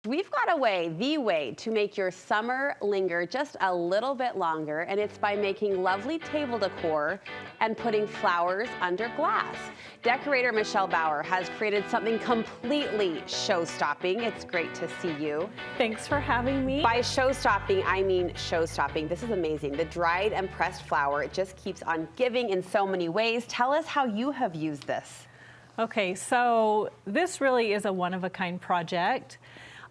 We've got a way, the way, to make your summer linger just a little bit longer, and it's by making lovely table decor and putting flowers under glass. Decorator Michelle Bauer has created something completely show-stopping. It's great to see you. Thanks for having me. By show-stopping, I mean show-stopping. This is amazing. The dried and pressed flower, it just keeps on giving in so many ways. Tell us how you have used this. Okay, so this really is a one-of-a-kind project.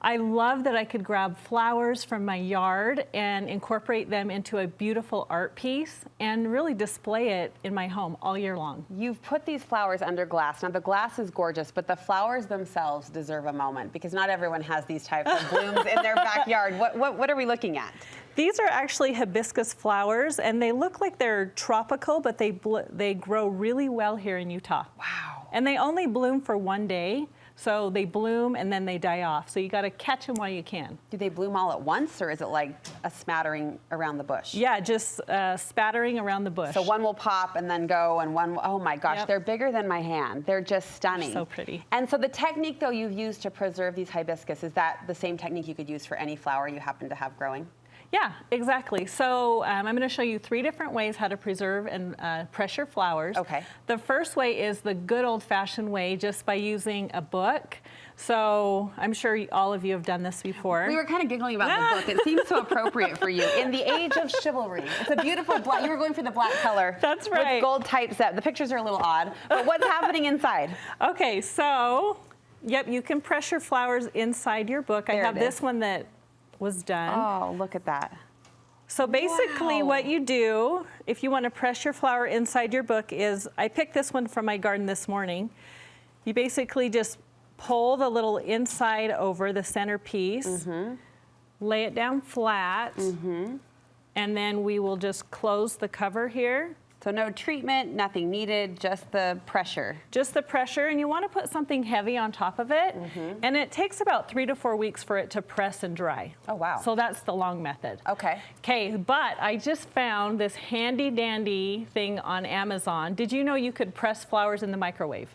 I love that I could grab flowers from my yard and incorporate them into a beautiful art piece and really display it in my home all year long. You've put these flowers under glass. Now the glass is gorgeous, but the flowers themselves deserve a moment because not everyone has these types of blooms in their backyard. What are we looking at? These are actually hibiscus flowers, and they look like they're tropical, but they grow really well here in Utah. Wow. And they only bloom for one day. So they bloom and then they die off. So you got to catch them while you can. Do they bloom all at once, or is it like a smattering around the bush? Yeah, just spattering around the bush. So one will pop and then go, and one, oh my gosh, Yep. They're bigger than my hand. They're just stunning. So pretty. And so the technique, though, you've used to preserve these hibiscus, is that the same technique you could use for any flower you happen to have growing? Yeah, exactly. So I'm going to show you 3 different ways how to preserve and pressure flowers. Okay. The first way is the good old-fashioned way, just by using a book. So I'm sure all of you have done this before. We were kind of giggling about the book. It seems so appropriate for you. In the age of chivalry, it's a beautiful black. You were going for the black color. That's right. With gold typeset. The pictures are a little odd, but what's happening inside? Okay, so, yep, you can pressure flowers inside your book. I have this one that was done. Oh, look at that. So basically Wow. what you do, if you want to press your flower inside your book, is, I picked this one from my garden this morning. You basically just pull the little inside over the center piece, lay it down flat, and then we will just close the cover here. So no treatment, nothing needed, just the pressure. Just the pressure, and you want to put something heavy on top of it, and it takes about 3 to 4 weeks for it to press and dry. Oh, wow. So that's the long method. Okay. Okay, but I just found this handy dandy thing on Amazon. Did you know you could press flowers in the microwave?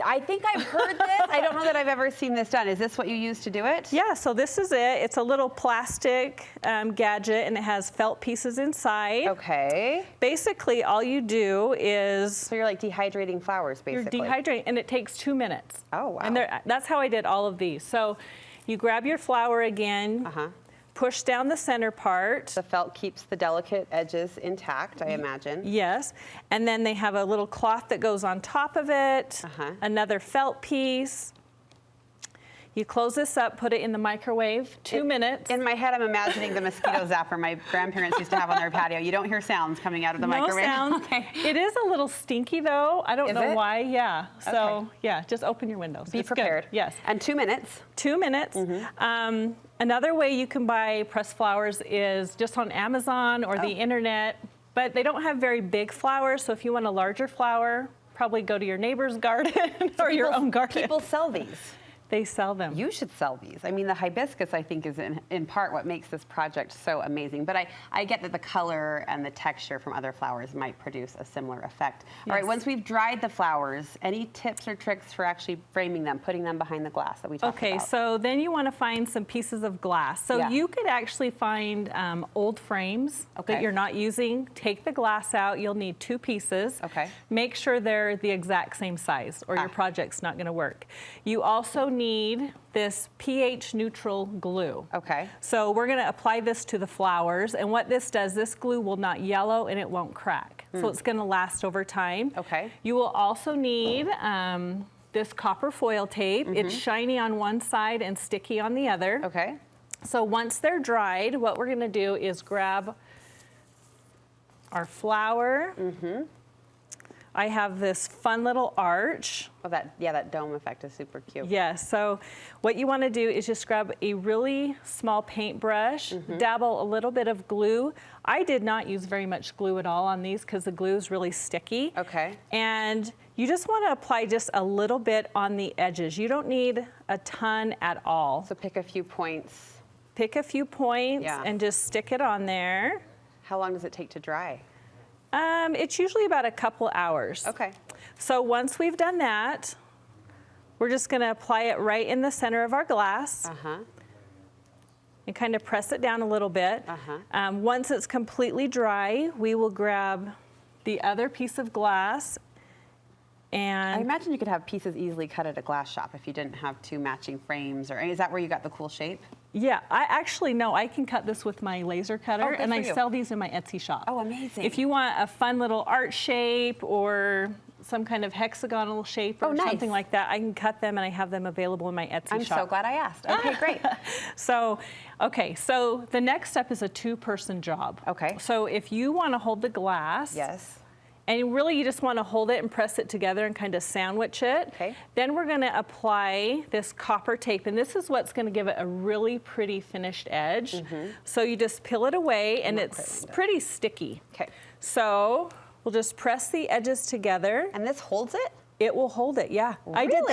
I think I've heard this. I don't know that I've ever seen this done. Is this what you use to do it? Yeah, so this is it. It's a little plastic gadget, and it has felt pieces inside. Okay. Basically, all you do is... So you're like dehydrating flowers, basically. You're dehydrating, and it takes 2 minutes. Oh, wow. And that's how I did all of these. So you grab your flower again, push down the center part. The felt keeps the delicate edges intact, I imagine. Yes, and then they have a little cloth that goes on top of it, another felt piece. You close this up, put it in the microwave, 2 minutes. In my head, I'm imagining the mosquito zapper my grandparents used to have on their patio. You don't hear sounds coming out of the microwave. No sounds. Okay. It is a little stinky, though. I don't know why. Yeah. So, Okay. yeah, just open your windows. Be It's prepared. Good. Yes. And 2 minutes. 2 minutes. Another way you can buy pressed flowers is just on Amazon or the internet, but they don't have very big flowers, so if you want a larger flower, probably go to your neighbor's garden or your own garden. People sell these. They sell them. You should sell these. I mean, the hibiscus, I think, is in part what makes this project so amazing. But I get that the color and the texture from other flowers might produce a similar effect. All right, once we've dried the flowers, any tips or tricks for actually framing them, putting them behind the glass that we talked about? Okay, so then you want to find some pieces of glass. So you could actually find old frames that you're not using. Take the glass out. You'll need 2 pieces. Okay. Make sure they're the exact same size or your project's not going to work. You also need this pH neutral glue. Okay. So we're going to apply this to the flowers, and what this does, this glue will not yellow and it won't crack. So it's going to last over time. Okay. You will also need this copper foil tape. It's shiny on one side and sticky on the other. Okay. So once they're dried, what we're going to do is grab our flower. I have this fun little arch. Oh, that dome effect is super cute. Yeah, so what you want to do is just grab a really small paintbrush, dabble a little bit of glue. I did not use very much glue at all on these because the glue is really sticky. Okay. And you just want to apply just a little bit on the edges. You don't need a ton at all. So pick a few points. Pick a few points and just stick it on there. How long does it take to dry? It's usually about a couple hours. Okay. So once we've done that, we're just going to apply it right in the center of our glass. and kind of press it down a little bit. Once it's completely dry, we will grab the other piece of glass. And I imagine you could have pieces easily cut at a glass shop if you didn't have two matching frames, or is that where you got the cool shape? yeah, I actually know I can cut this with my laser cutter, good and I for you. sell these in my Etsy shop. Oh, amazing. If you want a fun little art shape or some kind of hexagonal shape or nice. something like that, I can cut them, and I have them available in my Etsy I'm shop. so glad I asked. Okay, great. So the next step is a two-person job. Okay. So if you want to hold the glass. Yes. And really, you just want to hold it and press it together and kind of sandwich it. Okay. Then we're going to apply this copper tape, and this is what's going to give it a really pretty finished edge. So you just peel it away, and it's pretty sticky. Okay. So we'll just press the edges together. And this holds it? It will hold it, yeah. I did Really?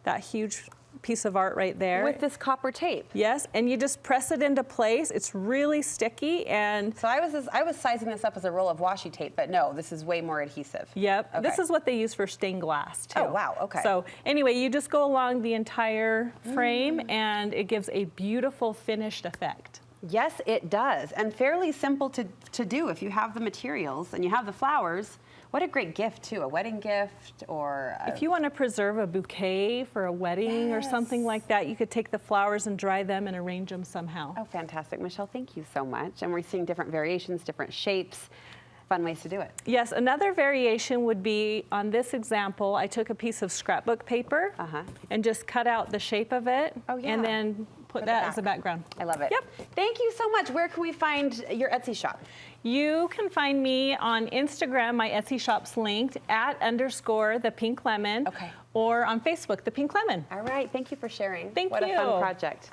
that huge piece of art right there. With this copper tape? Yes, and you just press it into place. It's really sticky, and So I was sizing this up as a roll of washi tape, but no, this is way more adhesive. yep, Okay. this is what they use for stained glass too. Oh, wow, okay. So anyway, you just go along the entire frame, and it gives a beautiful finished effect. Yes, it does, and fairly simple to do if you have the materials and you have the flowers. What a great gift too, a wedding gift or If you want to preserve a bouquet for a wedding or something like that, you could take the flowers and dry them and arrange them somehow. Oh, fantastic. Michelle, thank you so much. And we're seeing different variations, different shapes, fun ways to do it. Yes, another variation would be on this example, I took a piece of scrapbook paper and just cut out the shape of it and then put that as a background. I love it. Yep. Thank you so much. Where can we find your Etsy shop? You can find me on Instagram. My Etsy shop's linked @_the pink lemon. Okay. Or on Facebook, the pink lemon. All right. Thank you for sharing. Thank What you. a fun project.